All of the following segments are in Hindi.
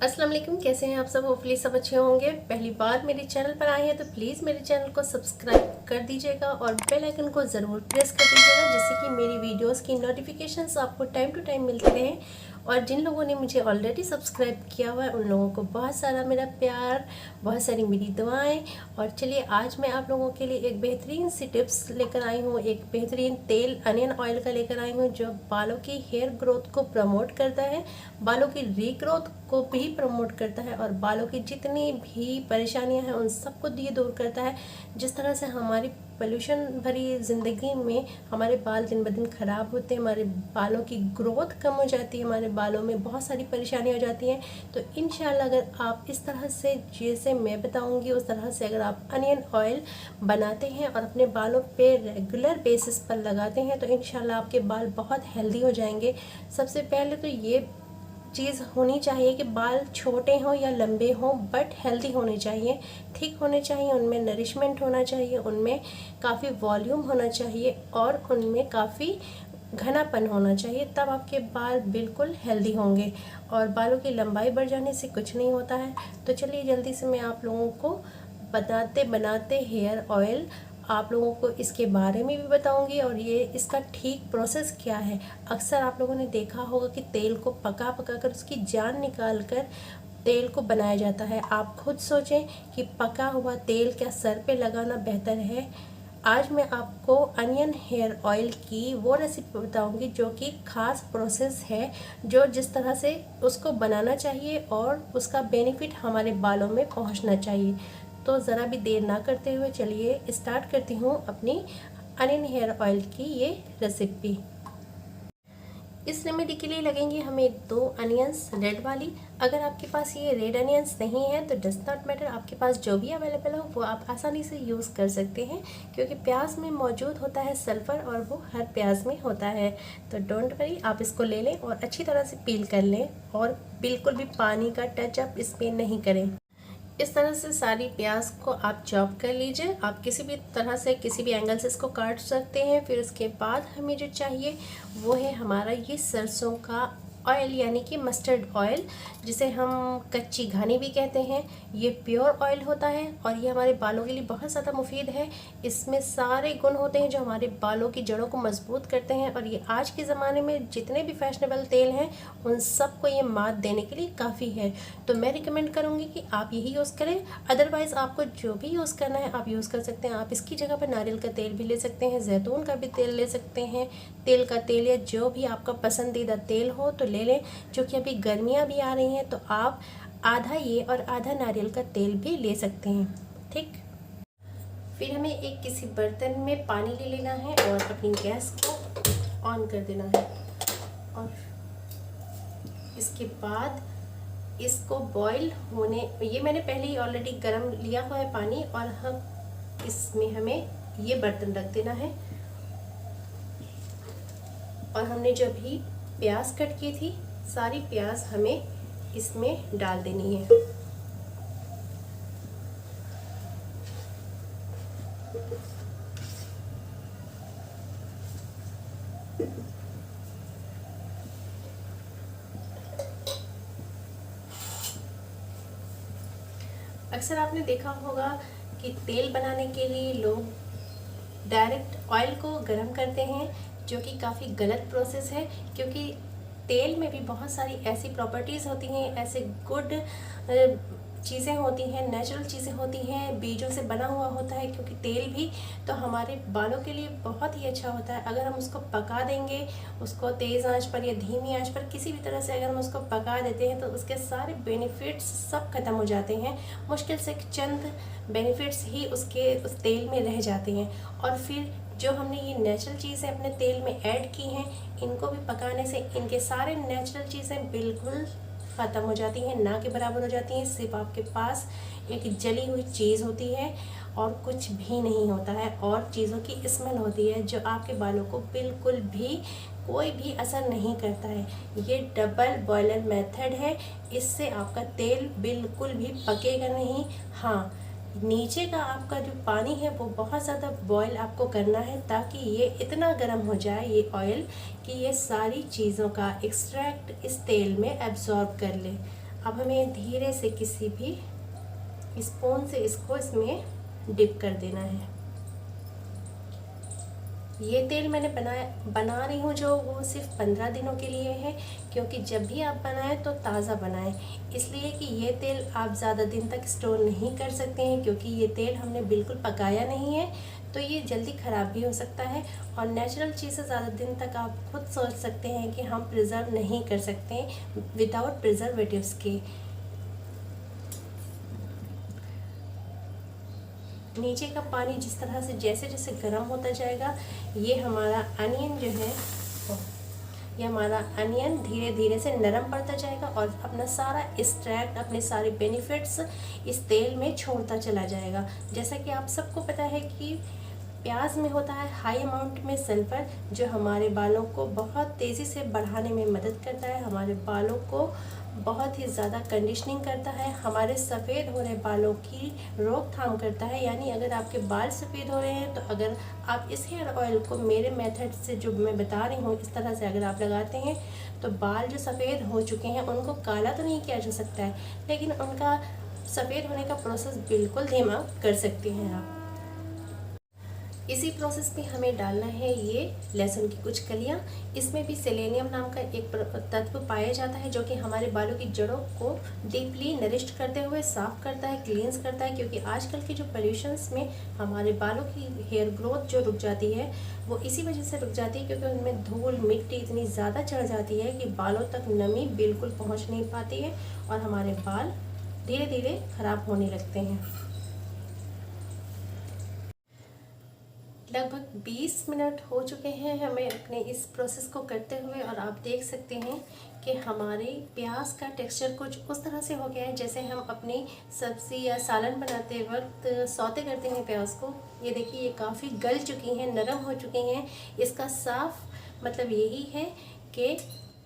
अस्सलाम वालेकुम, कैसे हैं आप सब। होपफुली सब अच्छे होंगे। पहली बार मेरे चैनल पर आए हैं तो प्लीज़ मेरे चैनल को सब्सक्राइब कर दीजिएगा और बेल आइकन को ज़रूर प्रेस कर दीजिएगा, जिससे कि मेरी वीडियोस की नोटिफिकेशंस आपको टाइम टू टाइम मिलती रहें। और जिन लोगों ने मुझे ऑलरेडी सब्सक्राइब किया हुआ है उन लोगों को बहुत सारा मेरा प्यार, बहुत सारी मेरी दुआएं। और चलिए आज मैं आप लोगों के लिए एक बेहतरीन सी टिप्स लेकर आई हूँ। एक बेहतरीन तेल अनियन ऑयल का लेकर आई हूँ जो बालों की हेयर ग्रोथ को प्रमोट करता है, बालों की रीग्रोथ को भी प्रमोट करता है और बालों की जितनी भी परेशानियां हैं उन सबको ये दूर करता है। जिस तरह से हमारी पोल्यूशन भरी ज़िंदगी में हमारे बाल दिन ब दिन ख़राब होते हैं, हमारे बालों की ग्रोथ कम हो जाती है, हमारे बालों में बहुत सारी परेशानियां हो जाती हैं। तो इंशाल्लाह अगर आप इस तरह से जैसे मैं बताऊंगी उस तरह से अगर आप अनियन ऑयल बनाते हैं और अपने बालों पे रेगुलर बेसिस पर लगाते हैं तो इंशाल्लाह आपके बाल बहुत हेल्दी हो जाएंगे। सबसे पहले तो ये चीज़ होनी चाहिए कि बाल छोटे हों या लंबे हों बट हेल्दी होने चाहिए, थिक होने चाहिए, उनमें नरिशमेंट होना चाहिए, उनमें काफ़ी वॉल्यूम होना चाहिए और उनमें काफ़ी घनापन होना चाहिए। तब आपके बाल बिल्कुल हेल्दी होंगे और बालों की लंबाई बढ़ जाने से कुछ नहीं होता है। तो चलिए जल्दी से मैं आप लोगों को बनाते बनाते हेयर ऑयल आप लोगों को इसके बारे में भी बताऊंगी और ये इसका ठीक प्रोसेस क्या है। अक्सर आप लोगों ने देखा होगा कि तेल को पका पका कर उसकी जान निकाल कर तेल को बनाया जाता है। आप खुद सोचें कि पका हुआ तेल क्या सर पे लगाना बेहतर है। आज मैं आपको अनियन हेयर ऑयल की वो रेसिपी बताऊंगी जो कि खास प्रोसेस है, जो जिस तरह से उसको बनाना चाहिए और उसका बेनिफिट हमारे बालों में पहुंचना चाहिए। तो ज़रा भी देर ना करते हुए चलिए स्टार्ट करती हूँ अपनी अनियन हेयर ऑयल की ये रेसिपी। इस रेमेडी के लिए लगेंगी हमें 2 अनियंस रेड वाली। अगर आपके पास ये रेड अनियंस नहीं है तो डज नॉट मैटर, आपके पास जो भी अवेलेबल हो वो आप आसानी से यूज़ कर सकते हैं, क्योंकि प्याज में मौजूद होता है सल्फ़र और वो हर प्याज में होता है। तो डोंट वरी, आप इसको ले लें और अच्छी तरह से पील कर लें और बिल्कुल भी पानी का टचअप इसमें नहीं करें। इस तरह से सारी प्याज को आप चॉप कर लीजिए। आप किसी भी तरह से किसी भी एंगल से इसको काट सकते हैं। फिर उसके बाद हमें जो चाहिए वो है हमारा ये सरसों का ऑयल, यानी कि मस्टर्ड ऑयल, जिसे हम कच्ची घानी भी कहते हैं। ये प्योर ऑयल होता है और ये हमारे बालों के लिए बहुत ज़्यादा मुफीद है। इसमें सारे गुण होते हैं जो हमारे बालों की जड़ों को मजबूत करते हैं और ये आज के ज़माने में जितने भी फैशनेबल तेल हैं उन सबको ये मात देने के लिए काफ़ी है। तो मैं रिकमेंड करूँगी कि आप यही यूज़ करें। अदरवाइज़ आपको जो भी यूज़ करना है आप यूज़ कर सकते हैं। आप इसकी जगह पर नारियल का तेल भी ले सकते हैं, जैतून का भी तेल ले सकते हैं, तेल का तेल या जो भी आपका पसंदीदा तेल हो तो ले लें। क्योंकि अभी गर्मियाँ भी आ रही हैं तो आप आधा ये और आधा नारियल का तेल भी ले सकते हैं। ठीक, फिर हमें एक किसी बर्तन में पानी ले लेना है और अपनी गैस को ऑन कर देना है और इसके बाद इसको बॉईल होने, ये मैंने पहले ही ऑलरेडी गर्म लिया हुआ है पानी, और हम इसमें हमें ये बर्तन रख देना है और हमने जो भी प्याज कट की थी सारी प्याज हमें इसमें डाल देनी है। अक्सर आपने देखा होगा कि तेल बनाने के लिए लोग डायरेक्ट ऑयल को गर्म करते हैं, जो कि काफ़ी गलत प्रोसेस है। क्योंकि तेल में भी बहुत सारी ऐसी प्रॉपर्टीज़ होती हैं, ऐसे गुड चीज़ें होती हैं, नेचुरल चीज़ें होती हैं, बीजों से बना हुआ होता है। क्योंकि तेल भी तो हमारे बालों के लिए बहुत ही अच्छा होता है। अगर हम उसको पका देंगे, उसको तेज़ आंच पर या धीमी आंच पर किसी भी तरह से अगर हम उसको पका देते हैं तो उसके सारे बेनिफिट्स सब खत्म हो जाते हैं। मुश्किल से चंद बेनिफिट्स ही उसके उस तेल में रह जाते हैं। और फिर जो हमने ये नेचुरल चीज़ें अपने तेल में ऐड की हैं, इनको भी पकाने से इनके सारे नेचुरल चीज़ें बिल्कुल ख़त्म हो जाती हैं, ना के बराबर हो जाती हैं। सिर्फ आपके पास एक जली हुई चीज़ होती है और कुछ भी नहीं होता है, और चीज़ों की स्मेल होती है जो आपके बालों को बिल्कुल भी कोई भी असर नहीं करता है। ये डबल बॉयलर मेथड है, इससे आपका तेल बिल्कुल भी पकेगा नहीं। हाँ, नीचे का आपका जो पानी है वो बहुत ज़्यादा बॉईल आपको करना है, ताकि ये इतना गर्म हो जाए ये ऑयल कि ये सारी चीज़ों का एक्सट्रैक्ट इस तेल में एब्जॉर्ब कर ले। अब हमें धीरे से किसी भी स्पून से इसको इसमें डिप कर देना है। ये तेल मैंने बना रही हूँ जो, वो सिर्फ 15 दिनों के लिए है, क्योंकि जब भी आप बनाएं तो ताज़ा बनाएं, इसलिए कि ये तेल आप ज़्यादा दिन तक स्टोर नहीं कर सकते हैं, क्योंकि ये तेल हमने बिल्कुल पकाया नहीं है, तो ये जल्दी ख़राब भी हो सकता है। और नेचुरल चीज़ें ज़्यादा दिन तक आप खुद सोच सकते हैं कि हम प्रिजर्व नहीं कर सकते हैं विदाउट प्रिजर्वेटिव्स के। नीचे का पानी जिस तरह से जैसे जैसे गर्म होता जाएगा, ये हमारा अनियन जो है, ये हमारा अनियन धीरे धीरे से नरम पड़ता जाएगा और अपना सारा एक्सट्रैक्ट, अपने सारे बेनिफिट्स इस तेल में छोड़ता चला जाएगा। जैसा कि आप सबको पता है कि प्याज में होता है हाई अमाउंट में सल्फर, जो हमारे बालों को बहुत तेज़ी से बढ़ाने में मदद करता है, हमारे बालों को बहुत ही ज़्यादा कंडीशनिंग करता है, हमारे सफ़ेद हो रहे बालों की रोकथाम करता है। यानी अगर आपके बाल सफ़ेद हो रहे हैं तो अगर आप इस हेयर ऑयल को मेरे मेथड से जो मैं बता रही हूँ इस तरह से अगर आप लगाते हैं तो बाल जो सफ़ेद हो चुके हैं उनको काला तो नहीं किया जा सकता है, लेकिन उनका सफ़ेद होने का प्रोसेस बिल्कुल धीमा कर सकते हैं आप। इसी प्रोसेस में हमें डालना है ये लहसुन की कुछ कलियां। इसमें भी सेलेनियम नाम का एक तत्व पाया जाता है जो कि हमारे बालों की जड़ों को डीपली नरिश्ड करते हुए साफ़ करता है, क्लींस करता है, क्योंकि आजकल के जो पॉल्यूशंस में हमारे बालों की हेयर ग्रोथ जो रुक जाती है वो इसी वजह से रुक जाती है, क्योंकि उनमें धूल मिट्टी इतनी ज़्यादा चढ़ जाती है कि बालों तक नमी बिल्कुल पहुँच नहीं पाती है और हमारे बाल धीरे धीरे ख़राब होने लगते हैं। लगभग 20 मिनट हो चुके हैं हमें अपने इस प्रोसेस को करते हुए, और आप देख सकते हैं कि हमारे प्याज का टेक्सचर कुछ उस तरह से हो गया है जैसे हम अपनी सब्ज़ी या सालन बनाते वक्त सौते करते हैं प्याज को। ये देखिए, ये काफ़ी गल चुकी हैं, नरम हो चुकी हैं। इसका साफ मतलब यही है कि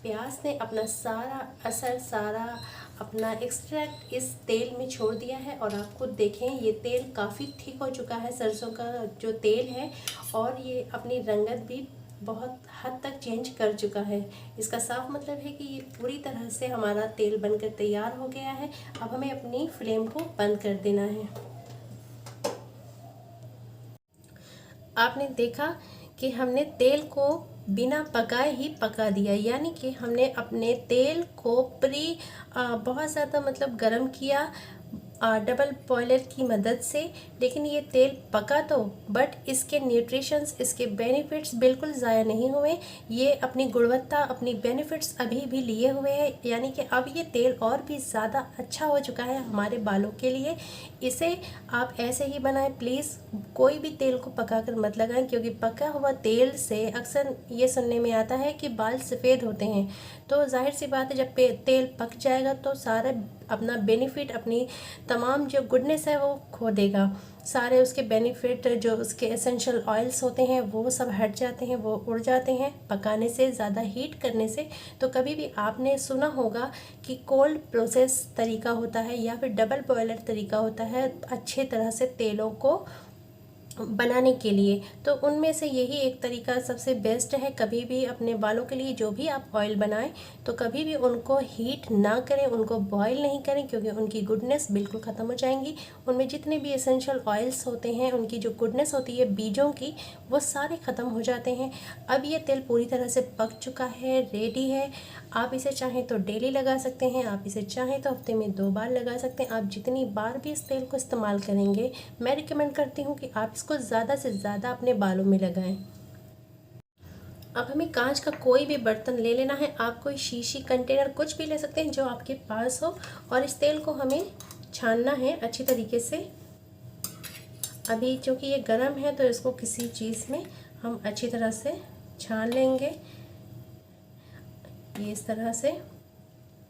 प्याज ने अपना सारा असर, सारा अपना एक्सट्रैक्ट इस तेल में छोड़ दिया है। और आप खुद देखें, ये तेल काफ़ी थिक हो चुका है, सरसों का जो तेल है, और ये अपनी रंगत भी बहुत हद तक चेंज कर चुका है। इसका साफ मतलब है कि ये पूरी तरह से हमारा तेल बनकर तैयार हो गया है। अब हमें अपनी फ्लेम को बंद कर देना है। आपने देखा कि हमने तेल को बिना पकाए ही पका दिया, यानी कि हमने अपने तेल को बहुत ज़्यादा मतलब गर्म किया डबल बॉयलर की मदद से, लेकिन ये तेल पका तो, बट इसके न्यूट्रिशंस, इसके बेनिफिट्स बिल्कुल ज़ाया नहीं हुए। ये अपनी गुणवत्ता, अपनी बेनिफिट्स अभी भी लिए हुए हैं, यानी कि अब ये तेल और भी ज़्यादा अच्छा हो चुका है हमारे बालों के लिए। इसे आप ऐसे ही बनाएं प्लीज़, कोई भी तेल को पका कर मत लगाएं, क्योंकि पका हुआ तेल से अक्सर ये सुनने में आता है कि बाल सफ़ेद होते हैं। तो जाहिर सी बात है, जब तेल पक जाएगा तो सारा अपना बेनिफिट, अपनी तमाम जो गुडनेस है वो खो देगा। सारे उसके बेनिफिट, जो उसके एसेंशियल ऑयल्स होते हैं वो सब हट जाते हैं, वो उड़ जाते हैं पकाने से, ज़्यादा हीट करने से। तो कभी भी आपने सुना होगा कि कोल्ड प्रोसेस तरीका होता है या फिर डबल बॉयलर तरीका होता है अच्छे तरह से तेलों को बनाने के लिए, तो उनमें से यही एक तरीका सबसे बेस्ट है। कभी भी अपने बालों के लिए जो भी आप ऑयल बनाएं तो कभी भी उनको हीट ना करें, उनको बॉईल नहीं करें, क्योंकि उनकी गुडनेस बिल्कुल ख़त्म हो जाएंगी। उनमें जितने भी एसेंशियल ऑयल्स होते हैं, उनकी जो गुडनेस होती है बीजों की, वो सारे ख़त्म हो जाते हैं। अब ये तेल पूरी तरह से पक चुका है, रेडी है। आप इसे चाहें तो डेली लगा सकते हैं, आप इसे चाहें तो हफ्ते में 2 बार लगा सकते हैं। आप जितनी बार भी इस तेल को इस्तेमाल करेंगे, मैं रिकमेंड करती हूँ कि आप इसको ज़्यादा से ज़्यादा अपने बालों में लगाएं। अब हमें कांच का कोई भी बर्तन ले लेना है, आप कोई शीशी, कंटेनर कुछ भी ले सकते हैं जो आपके पास हो, और इस तेल को हमें छानना है अच्छी तरीके से। अभी चूँकि ये गर्म है तो इसको किसी चीज़ में हम अच्छी तरह से छान लेंगे, ये इस तरह से।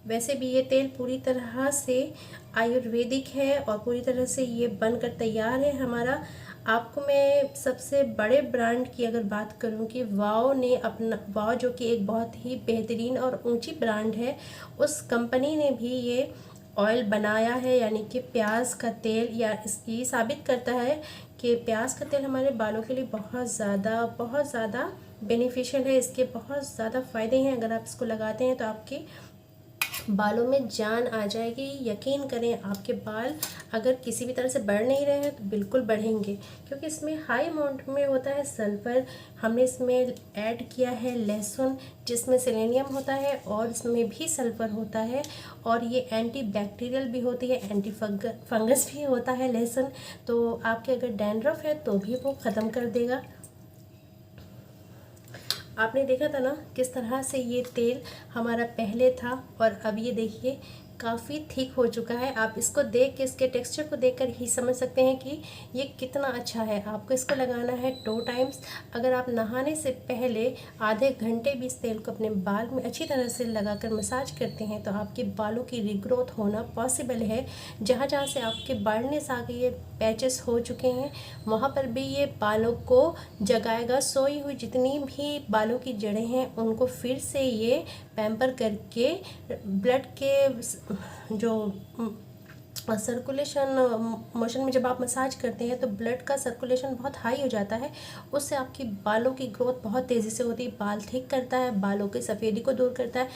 वैसे भी ये तेल पूरी तरह से आयुर्वेदिक है और पूरी तरह से ये बनकर तैयार है हमारा। आपको मैं सबसे बड़े ब्रांड की अगर बात करूं कि वाओ ने अपना, वाओ जो कि एक बहुत ही बेहतरीन और ऊंची ब्रांड है, उस कंपनी ने भी ये ऑयल बनाया है, यानी कि प्याज का तेल। या इसकी साबित करता है कि प्याज का तेल हमारे बालों के लिए बहुत ज़्यादा बेनिफिशियल है। इसके बहुत ज़्यादा फ़ायदे हैं। अगर आप इसको लगाते हैं तो आपके बालों में जान आ जाएगी। यकीन करें, आपके बाल अगर किसी भी तरह से बढ़ नहीं रहे हैं तो बिल्कुल बढ़ेंगे, क्योंकि इसमें हाई अमाउंट में होता है सल्फ़र। हमने इसमें ऐड किया है लहसुन, जिसमें सेलेनियम होता है और इसमें भी सल्फ़र होता है, और ये एंटी बैक्टीरियल भी होती है, एंटी फंगस भी होता है लहसुन। तो आपके अगर डैंड्रफ है तो भी वो ख़त्म कर देगा। आपने देखा था ना किस तरह से ये तेल हमारा पहले था और अब ये देखिए काफ़ी थिक हो चुका है। आप इसको देख के, इसके टेक्सचर को देखकर ही समझ सकते हैं कि ये कितना अच्छा है। आपको इसको लगाना है 2 टाइम्स। अगर आप नहाने से पहले आधे घंटे भी इस तेल को अपने बाल में अच्छी तरह से लगाकर मसाज करते हैं तो आपके बालों की रीग्रोथ होना पॉसिबल है। जहाँ जहाँ से आपके बाल्डनेस आ गई है, पैचेस हो चुके हैं, वहाँ पर भी ये बालों को जगाएगा। सोई हुई जितनी भी बालों की जड़ें हैं उनको फिर से ये पैम्पर करके ब्लड के जो सर्कुलेशन मोशन में जब आप मसाज करते हैं तो ब्लड का सर्कुलेशन बहुत हाई हो जाता है। उससे आपकी बालों की ग्रोथ बहुत तेज़ी से होती है, बाल थिक करता है, बालों की सफ़ेदी को दूर करता है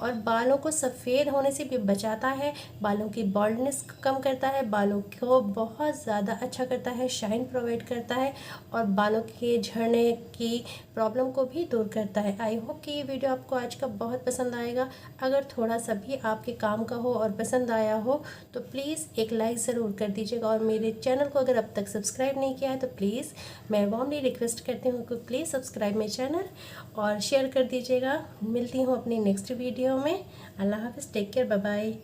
और बालों को सफ़ेद होने से भी बचाता है, बालों की बॉल्डनेस कम करता है, बालों को बहुत ज़्यादा अच्छा करता है, शाइन प्रोवाइड करता है और बालों के झड़ने की प्रॉब्लम को भी दूर करता है। आई होप कि ये वीडियो आपको आज का बहुत पसंद आएगा। अगर थोड़ा सा भी आपके काम का हो और पसंद आया हो तो प्लीज़ एक लाइक ज़रूर कर दीजिएगा, और मेरे चैनल को अगर अब तक सब्सक्राइब नहीं किया है तो प्लीज़ मैं वार्मली रिक्वेस्ट करती हूँ कि प्लीज़ सब्सक्राइब माई चैनल और शेयर कर दीजिएगा। मिलती हूँ अपनी नेक्स्ट वीडियो में। अल्लाह हाफ़िज़, टेक केयर, बाय बाय।